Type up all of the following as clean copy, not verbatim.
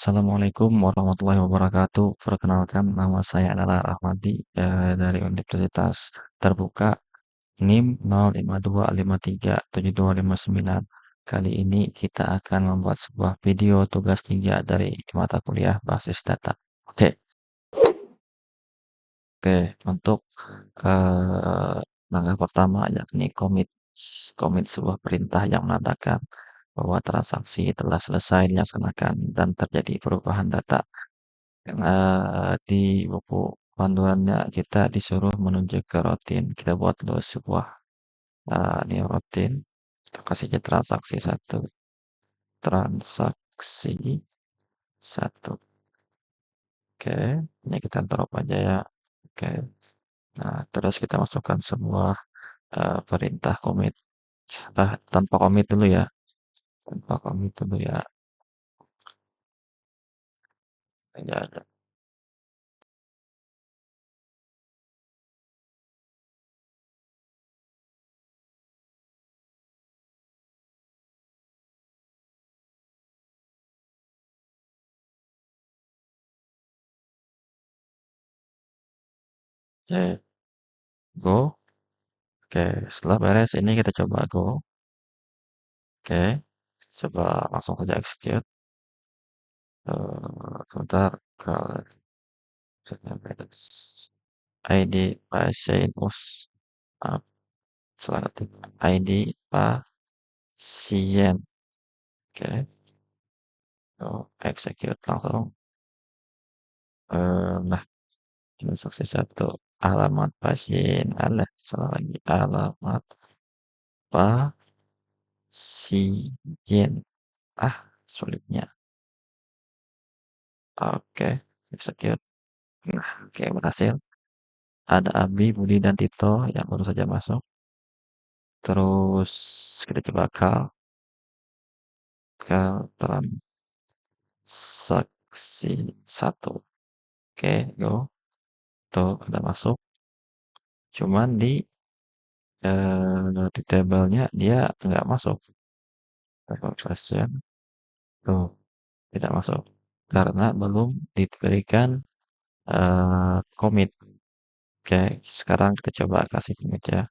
Assalamualaikum warahmatullahi wabarakatuh. Perkenalkan, nama saya adalah Rahmadi dari Universitas Terbuka NIM 0525372259. Kali ini kita akan membuat sebuah video tugas 3 dari mata kuliah basis data. Oke, oke. Untuk eh, langkah pertama yakni komit sebuah perintah yang menandakan bahwa transaksi telah selesai dilaksanakan dan terjadi perubahan data. Di buku panduannya kita disuruh menuju ke rutin. Kita buat dulu sebuah new rutin. Kita kasih aja transaksi satu. Oke, ini kita drop aja ya. Oke. Nah, terus kita masukkan sebuah perintah commit. Tanpa commit dulu ya. Tanpa commit dulu ya. Ya, ya. Oke, go. Oke, setelah beres ini kita coba go. Oke, coba langsung saja execute. Sebentar ke ID pasien maaf, salah ketik ID pasien. Oke, execute langsung. Nah, transaksi satu alamat pasien, alah salah lagi alamat pasien. Sulitnya. Oke, execute. Nah, oke berhasil. Ada Abi, Budi, dan Tito yang baru saja masuk. Terus kita coba transaksi satu. Oke, go. Tuh, udah masuk. Cuman di tabelnya dia nggak masuk. Table passion. Tuh, tidak masuk. Karena belum diberikan commit. Oke, sekarang kita coba kasih commit ya.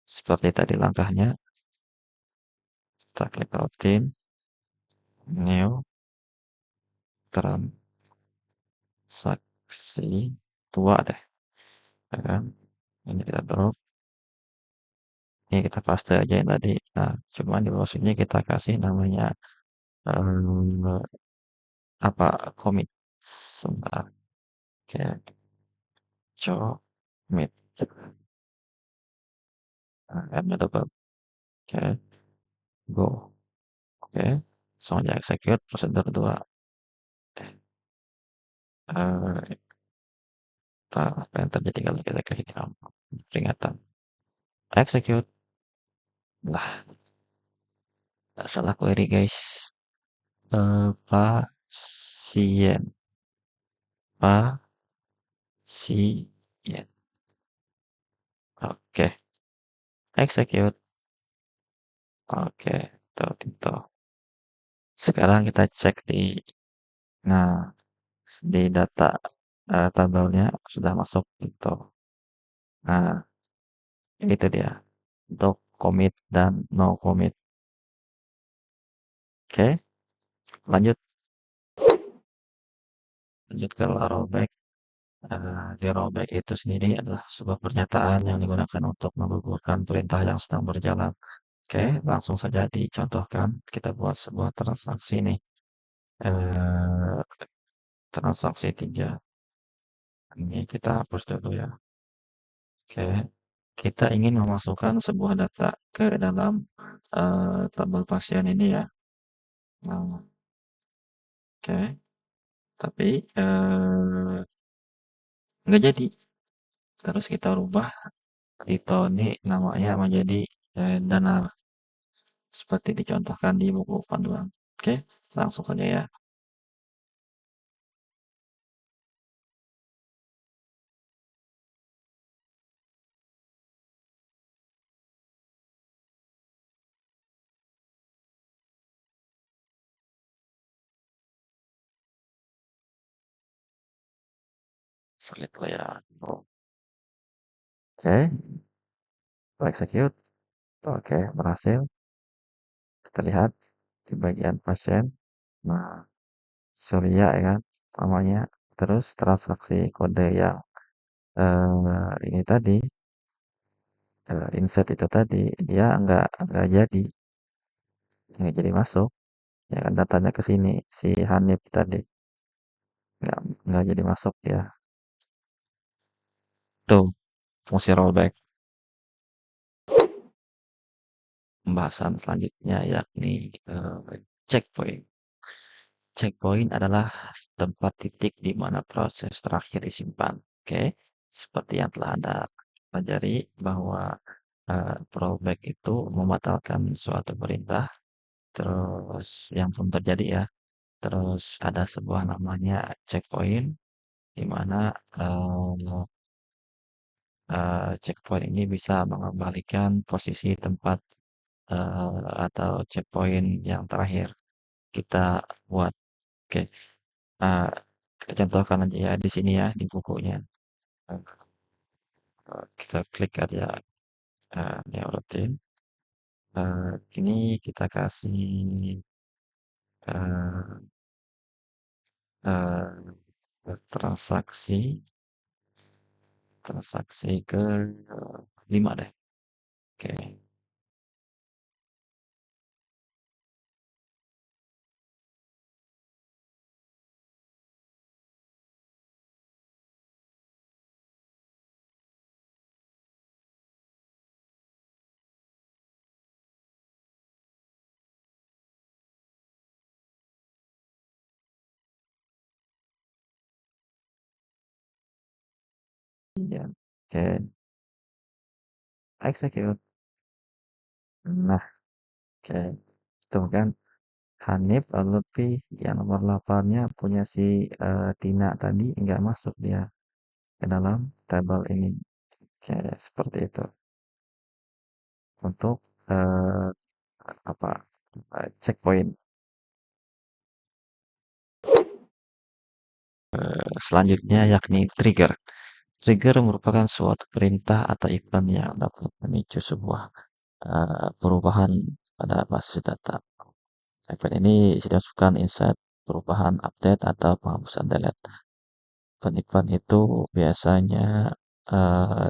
Seperti tadi langkahnya. Kita klik rutin. New. Transaksi 2 deh. Ya kan? Ini kita drop. Ini kita paste aja yang tadi. Nah, cuman di bawah sini kita kasih namanya eh, apa commit. Sebentar. Oke, commit. Nah, ada double. Oke, go. Oke, langsung aja execute prosedur 2. Eh, apa yang terjadi kalau kita klik peringatan. Execute. Lah, nggak salah query guys. Pasien. Pasien. Oke, execute. Oke, tuh. Sekarang kita cek nah, di data tabelnya sudah masuk itu. Nah, itu dia. Untuk commit dan no commit. Oke, lanjut. Lanjut ke rollback. Di rollback itu sendiri adalah sebuah pernyataan yang digunakan untuk menggugurkan perintah yang sedang berjalan. Oke, langsung saja dicontohkan. Kita buat sebuah transaksi nih. Eh, transaksi 3. Ini kita hapus dulu ya. Oke, kita ingin memasukkan sebuah data ke dalam tabel pasien ini ya. Nah, oke, tapi nggak jadi. Terus kita rubah Tito ini namanya menjadi dana seperti dicontohkan di buku panduan. Oke, langsung saja ya. Sulit lah ya. Oke, execute. Oke, berhasil. Kita lihat di bagian pasien. Nah, Surya ya kan namanya. Terus transaksi kode yang ini tadi, insert itu tadi, dia nggak jadi masuk. Ya kan datanya ke sini, si Hanif tadi nggak nggak jadi masuk ya. Tuh, fungsi rollback. Pembahasan selanjutnya yakni checkpoint. Checkpoint adalah tempat titik di mana proses terakhir disimpan. Oke, seperti yang telah Anda pelajari bahwa rollback itu membatalkan suatu perintah, terus yang belum terjadi ya. Terus ada sebuah namanya checkpoint, di mana eh, checkpoint ini bisa mengembalikan posisi tempat atau checkpoint yang terakhir kita buat. Oke, eh, kita contohkan aja ya di sini ya di bukunya. Eh, kita klik aja new routine. Ini kita kasih eh, transaksi transaksi ke 5 deh. Oke, ya. Oke, execute. Nah, oke. Tuh kan Hanif Lutfi yang nomor 8-nya punya si Tina tadi nggak masuk dia ke dalam tabel ini. Oke, seperti itu. Untuk eh, apa checkpoint. Selanjutnya yakni trigger. Trigger merupakan suatu perintah atau event yang dapat memicu sebuah perubahan pada basis data. Event ini dimasukkan insight perubahan update atau penghapusan delete. Event-event itu biasanya eh,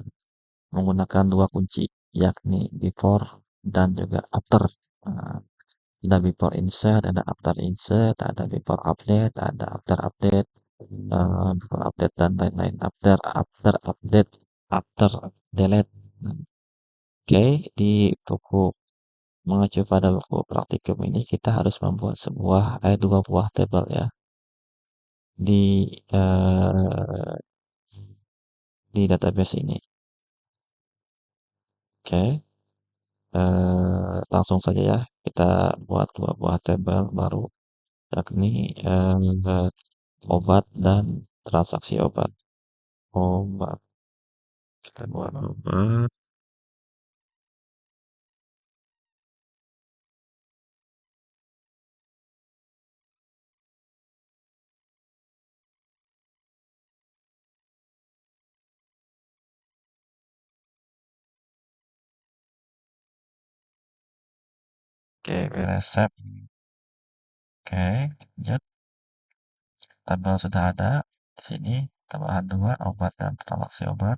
menggunakan dua kunci, yakni before dan juga after. Nah, ada before insert, ada after insert, ada before update, ada after update, before update dan lain-lain. After update, after delete. Nah, oke, di buku mengacu pada buku praktikum ini kita harus membuat dua buah tabel ya di di database ini. Oke, langsung saja ya kita buat dua buah tabel baru yakni obat dan transaksi obat. Obat. Kita buat obat. Oke, resep. Oke, lanjut. Tabel sudah ada. Di sini tambahan dua obat dan transaksi obat.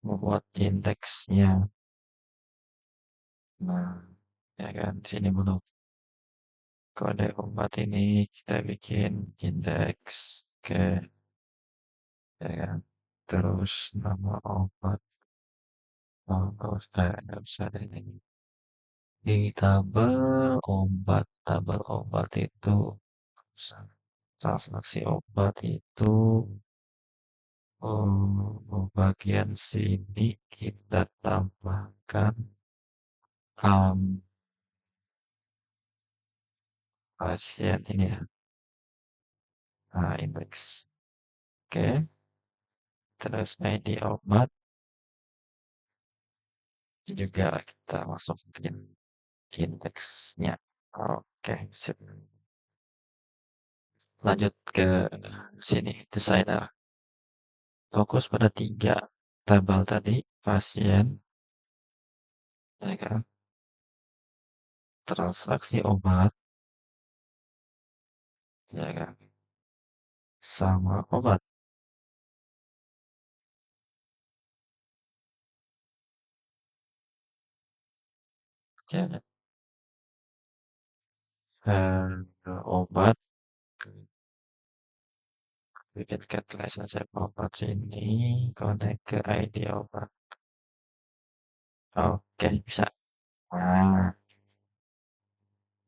Membuat indeksnya. Nah, ya kan di sini belum kode obat ini kita bikin indeks. Oke, ya kan. Terus nama obat. Oh, nggak usah ada ini. Di tabel obat itu transaksi obat itu bagian sini kita tambahkan um, pasien ini ya, nah, indeks. Oke, terus ID obat juga kita masukin indeksnya. Oke, sip. Lanjut ke sini desainer. fokus pada tiga tabel tadi, pasien, ya kan, transaksi obat, ya kan, sama obat. Ya, obat, bikin catalyst saja obat sini, connect ke ID obat. Oke, bisa. Nah,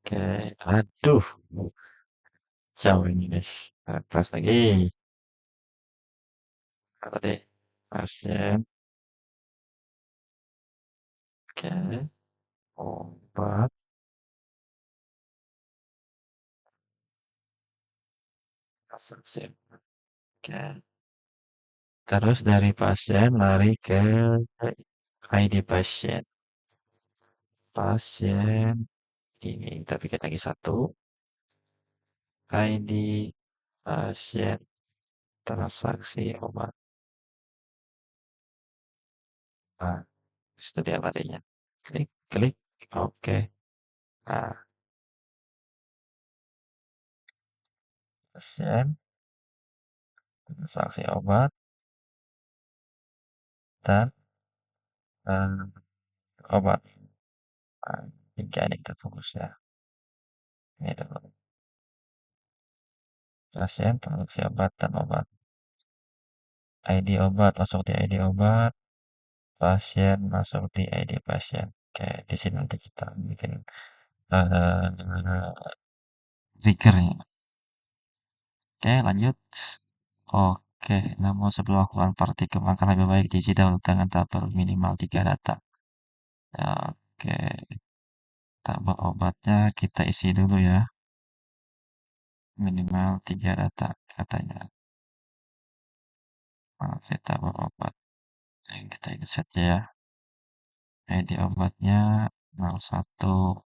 oke, aduh, jauh ini nih. Pas lagi, apa tadi? Pasien, oke, obat, transaksi, oke. Terus dari pasien lari ke ID pasien. Pasien ini kita bikin lagi satu. ID pasien transaksi obat. Nah, itu dia larinya. Klik, klik, oke. Nah, pasien transaksi obat dan obat. Nah, tiga ini kita fokus ya. Ini dulu. Pasien transaksi obat dan obat. ID obat masuk di ID obat. Pasien masuk di ID pasien. Oke, di sini nanti kita bikin triggernya. Oke, lanjut. Oke, namun sebelum aku lakukan partikel, maka lebih baik digital dengan tabel minimal 3 data. Oke, tabel obatnya kita isi dulu ya. Minimal 3 data katanya. Oke, tabel obat. Yang kita ini saja ya. ID obatnya 01.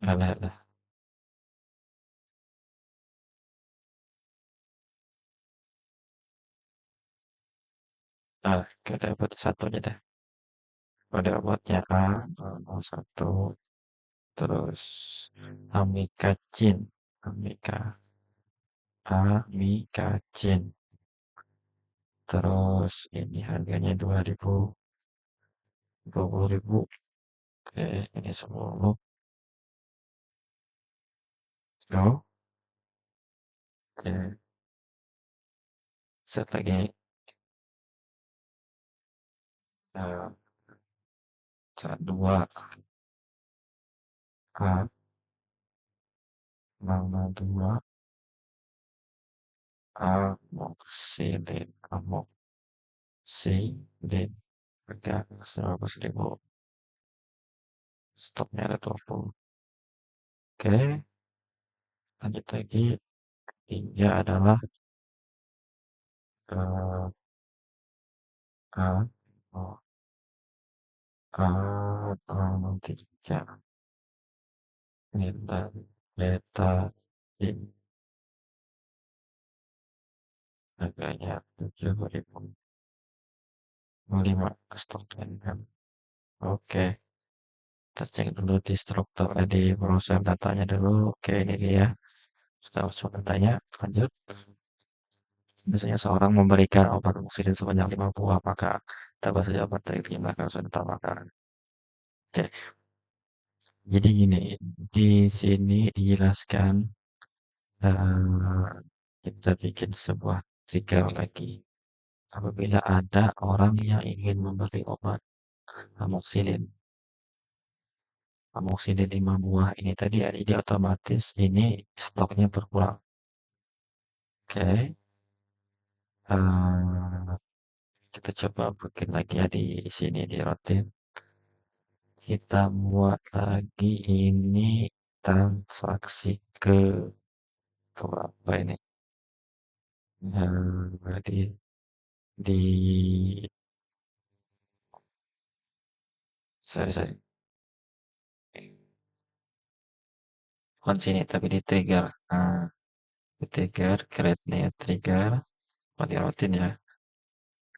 01. Alah, kita dapat satunya deh. Kode obatnya A01. Terus Amikacin. Amika. Amikacin. Terus ini harganya 20.000. Oke, ini 10. Go. Oke, set lagi. eh, 2 A 002 Amoxilin. Amoxilin. Harga 100.000. Stoknya ada 20. Oke, lanjut lagi. Tiga adalah eh, A. Oh, A. Beta, beta, in, harganya 7.005 stoknya kan. Oke, kita cek dulu di struktur di browser datanya dulu. Oke, ini dia. Sudah masuk datanya. Lanjut. Biasanya seorang memberikan obat amoxicillin sebanyak 5 buah, maka tambah saja obat dari jumlah yang sudah ditambahkan. Oke, jadi gini, di sini dijelaskan eh, kita bikin sebuah trigger lagi. Apabila ada orang yang ingin membeli obat amoxicillin, amoxicillin 5 buah ini tadi, jadi otomatis ini stoknya berkurang. Oke, eh, kita coba bikin lagi ya di sini di rutin. Kita buat lagi ini transaksi ke berapa ini? Berarti di sorry, sorry. bukan sini tapi di trigger. Nah, di trigger, create new trigger, pakai rutin ya.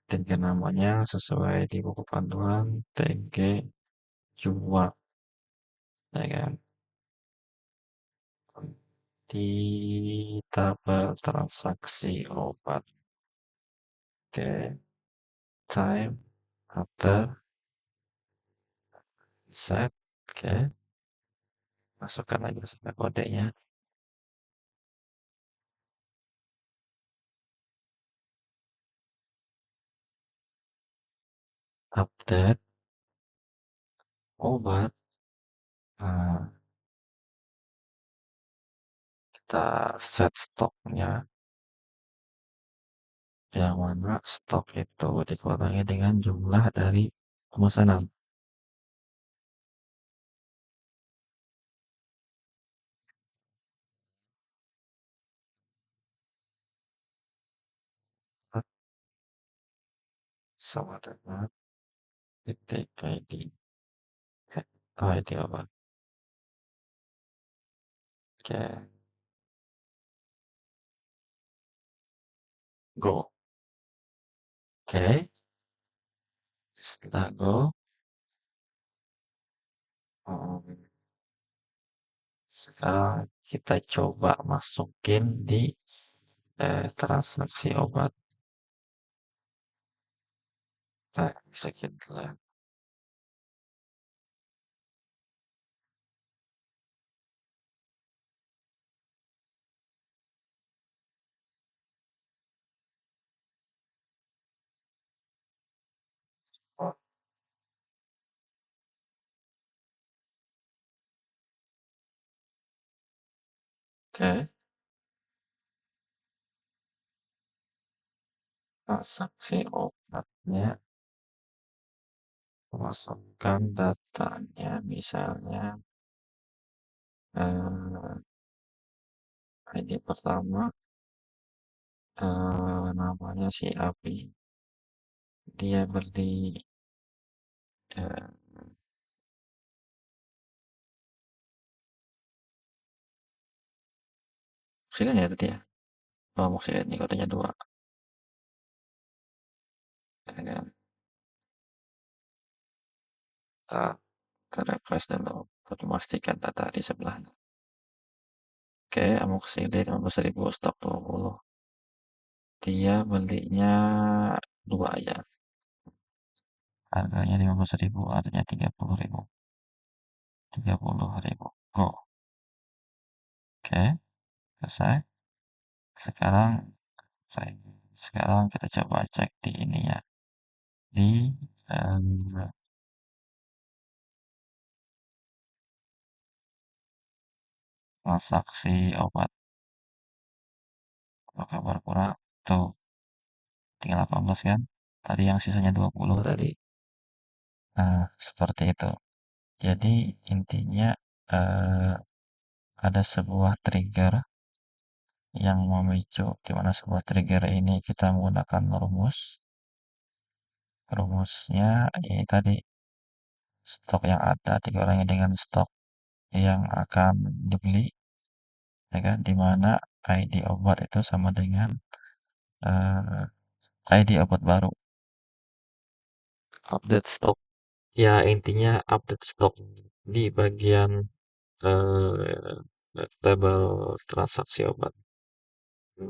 Trigger namanya sesuai di buku panduan TG Jua, ya kan? Di tabel transaksi obat. Oke, time after set. Oke, masukkan aja sampai kodenya. Update obat. Nah, kita set stoknya. Yang mana stok itu dikurangi dengan jumlah dari pemesanan. Sama dengan titik ID. ID apa? Oke, go. Oke, setelah go, um, sekarang kita coba masukin di transaksi obat. Nah, masukin dulu. Oke, transaksi obatnya, masukkan datanya, misalnya eh, ID pertama, namanya si Abi. Dia beli eh, oksigen ya tadi ya. Oh, oksigen ini kodenya 2. Ya kan? Kita, kita refresh dulu untuk memastikan data di sebelahnya. Oke, amoxicillin 15.000 stok 20. Dia belinya 2 ya. Harganya 15.000, artinya 30.000. 30.000. Go. Oke, selesai. Sekarang sekarang kita coba cek di ini ya. Di em, transaksi obat. Apakah berkurang? Tuh, tinggal 18 kan? Tadi yang sisanya 20 tadi. Nah, seperti itu. Jadi intinya eh, ada sebuah trigger yang memicu di mana sebuah trigger ini kita menggunakan rumus. Rumusnya ini tadi stok yang ada dikurangi dengan stok yang akan dibeli, ya kan? Di mana ID obat itu sama dengan eh, ID obat baru. Update stok. Ya, intinya update stok di bagian tabel transaksi obat.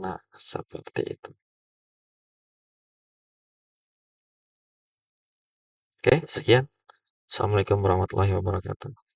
Nah, seperti itu. Oke, sekian. Assalamualaikum warahmatullahi wabarakatuh.